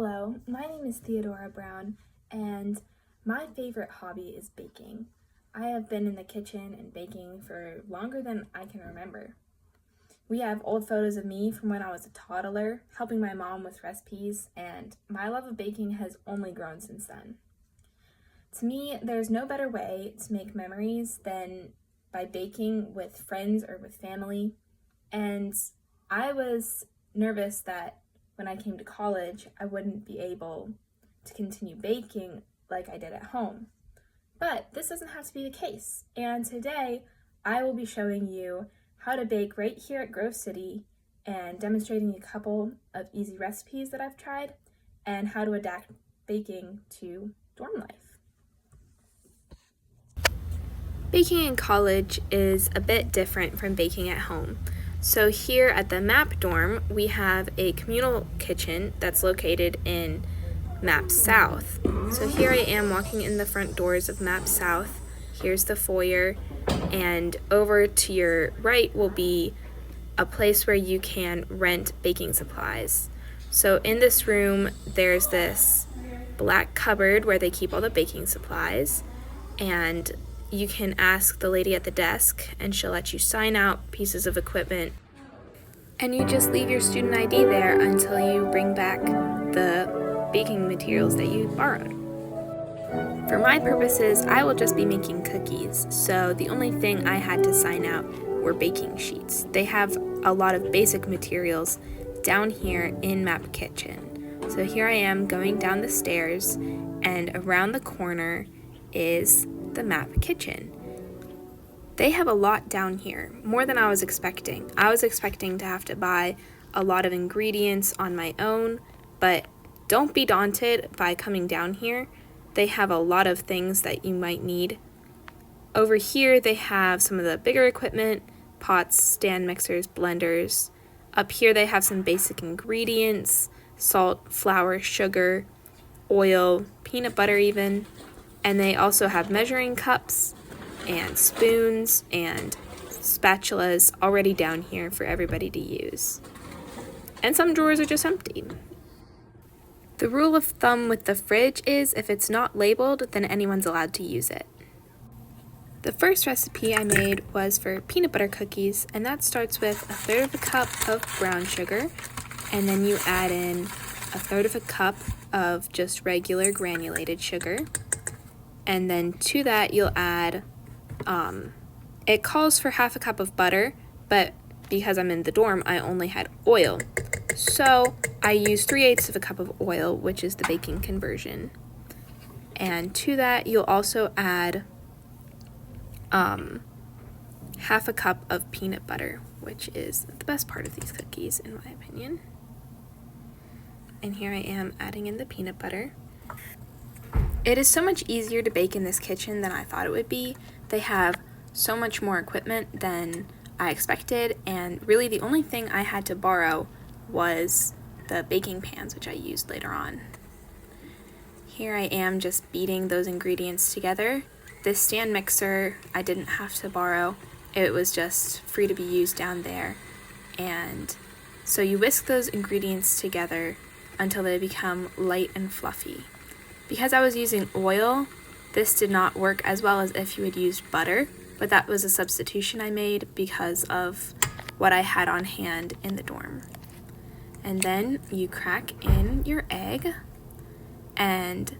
Hello, my name is Theodora Brown, and my favorite hobby is baking. I have been in the kitchen and baking for longer than I can remember. We have old photos of me from when I was a toddler, helping my mom with recipes, and my love of baking has only grown since then. To me, there's no better way to make memories than by baking with friends or with family, and I was nervous that when I came to college, I wouldn't be able to continue baking like I did at home. But this doesn't have to be the case, and today I will be showing you how to bake right here at Grove City and demonstrating a couple of easy recipes that I've tried and how to adapt baking to dorm life. Baking in college is a bit different from baking at home. So here at the MAP dorm, we have a communal kitchen that's located in MAP South. So here I am walking in the front doors of MAP South. Here's the foyer, and over to your right will be a place where you can rent baking supplies. So in this room, there's this black cupboard where they keep all the baking supplies, and you can ask the lady at the desk and she'll let you sign out pieces of equipment. And you just leave your student ID there until you bring back the baking materials that you borrowed. For my purposes, I will just be making cookies, so the only thing I had to sign out were baking sheets. They have a lot of basic materials down here in MAP Kitchen. So here I am going down the stairs, and around the corner is the MAP Kitchen. They have a lot down here, more than I was expecting. I was expecting to have to buy a lot of ingredients on my own, but don't be daunted by coming down here. They have a lot of things that you might need. Over here, they have some of the bigger equipment, pots, stand mixers, blenders. Up here, they have some basic ingredients, salt, flour, sugar, oil, peanut butter even. And they also have measuring cups and spoons and spatulas already down here for everybody to use. And some drawers are just empty. The rule of thumb with the fridge is if it's not labeled, then anyone's allowed to use it. The first recipe I made was for peanut butter cookies, and that starts with 1/3 of a cup of brown sugar, and then you add in 1/3 of a cup of just regular granulated sugar. And then to that, you'll add, it calls for 1/2 cup of butter, but because I'm in the dorm, I only had oil. So I used 3/8 of a cup of oil, which is the baking conversion. And to that, you'll also add 1/2 a cup of peanut butter, which is the best part of these cookies, in my opinion. And here I am adding in the peanut butter. It is so much easier to bake in this kitchen than I thought it would be. They have so much more equipment than I expected, and really the only thing I had to borrow was the baking pans, which I used later on. Here I am just beating those ingredients together. This stand mixer I didn't have to borrow. It was just free to be used down there. And so you whisk those ingredients together until they become light and fluffy. Because I was using oil, this did not work as well as if you had used butter, but that was a substitution I made because of what I had on hand in the dorm. And then you crack in your egg, and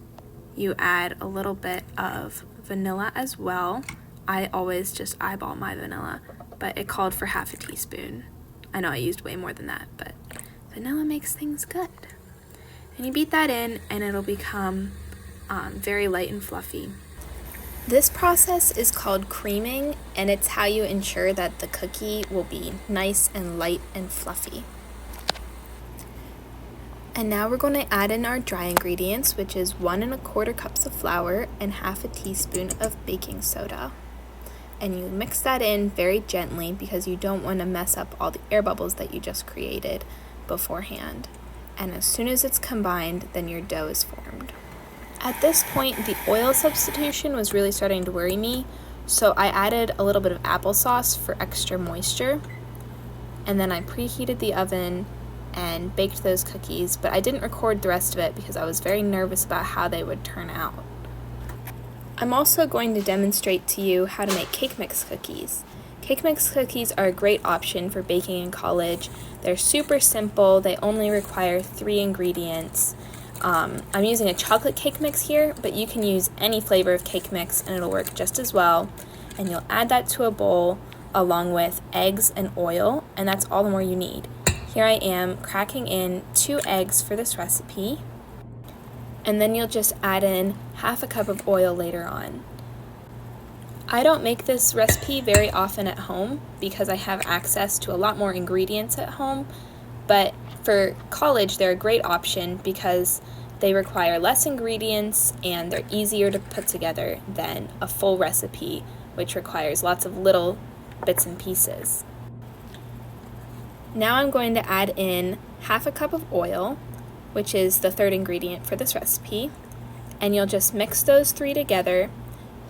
you add a little bit of vanilla as well. I always just eyeball my vanilla, but it called for 1/2 teaspoon. I know I used way more than that, but vanilla makes things good. And you beat that in, and it'll become very light and fluffy. This process is called creaming, and it's how you ensure that the cookie will be nice and light and fluffy. And now we're going to add in our dry ingredients, which is 1 1/4 cups of flour and 1/2 teaspoon of baking soda. And you mix that in very gently because you don't want to mess up all the air bubbles that you just created beforehand. And as soon as it's combined, then your dough is formed. At this point, the oil substitution was really starting to worry me, so I added a little bit of applesauce for extra moisture, and then I preheated the oven and baked those cookies, but I didn't record the rest of it because I was very nervous about how they would turn out. I'm also going to demonstrate to you how to make cake mix cookies. Cake mix cookies are a great option for baking in college. They're super simple, they only require 3 ingredients. I'm using a chocolate cake mix here, but you can use any flavor of cake mix and it'll work just as well. And you'll add that to a bowl along with eggs and oil, and that's all the more you need. Here I am cracking in 2 eggs for this recipe, and then you'll just add in half a cup of oil later on. I don't make this recipe very often at home because I have access to a lot more ingredients at home, but for college they're a great option because they require less ingredients and they're easier to put together than a full recipe, which requires lots of little bits and pieces. Now I'm going to add in half a cup of oil, which is the 3rd ingredient for this recipe, and you'll just mix those 3 together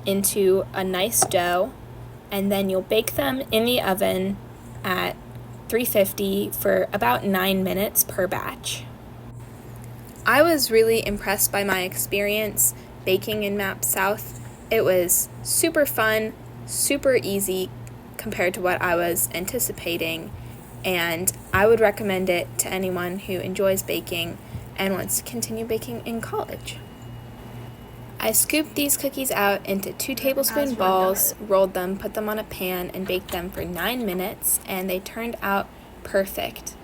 into a nice dough, and then you'll bake them in the oven at 350 for about 9 minutes per batch. I was really impressed by my experience baking in MAP South. It was super fun, super easy compared to what I was anticipating, and I would recommend it to anyone who enjoys baking and wants to continue baking in college. I scooped these cookies out into 2 tablespoon balls, rolled them, put them on a pan, and baked them for 9 minutes, and they turned out perfect.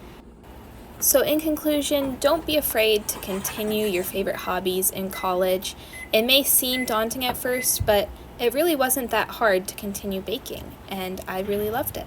So in conclusion, don't be afraid to continue your favorite hobbies in college. It may seem daunting at first, but it really wasn't that hard to continue baking, and I really loved it.